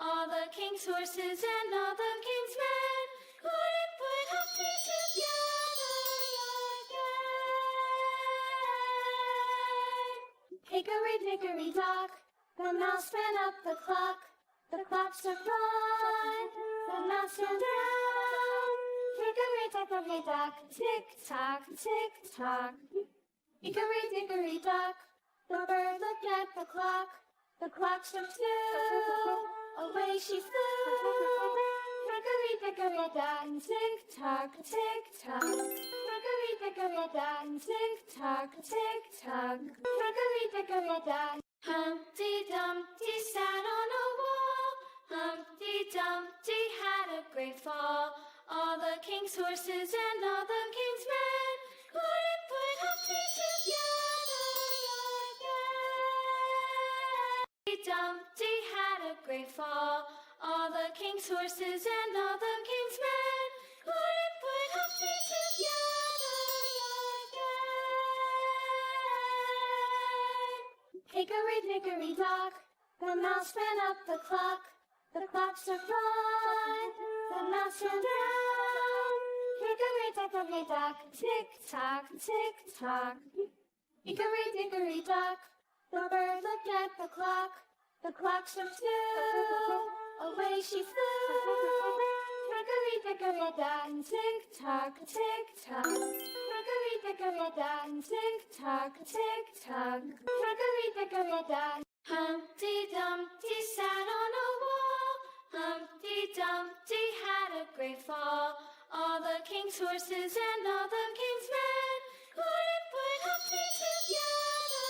all the king's horses and all the king's men couldn't put Humpty together again. Hickory-dickory-dock, the mouse ran up the clock struck one, the mouse ran down. Hickory-dickory-dock, tick-tock, tick-tock. Hickory-dickory-dock, the bird looked at the clock struck two, away she flew. Hickory-dickory-dock, tick-tock, tick-tock. Hickory-dickory-dock, tick-tock, tick-tock. Hickory-dickory-dock. Humpty Dumpty sat on a wall. Humpty Dumpty had a great fall. All the king's horses and all the king's men couldn't put Humpty together again. Humpty Dumpty had a great fall. All the king's horses and all the king's men couldn't put Humpty together again. Hickory-dickory-dock, the mouse ran up the clock struck one, the mouse ran down. Hickory-dickory-dock, tick-tock, tick-tock. Hickory-dickory-dock, the bird looked at the clock struck two, away she flew. Hickory-dickory-dock, tick-tock, tick-tock. Hickory-dickory-dock, tick-tock, tick-tock. Hickory-dickory-dock. Humpty Dumpty sat on a wall. Humpty Dumpty had a great fall. All the king's horses and all the king's men couldn't put Humpty together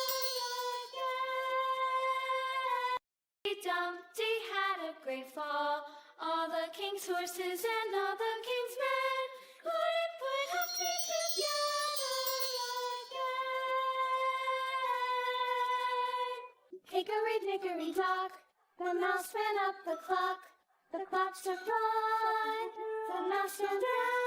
again. Humpty Dumpty had a great fall. All the king's horses and all the king's men couldn't put Humpty together again. Hickory-dickory-dock, the mouse ran up the clock struck one, the mouse ran down.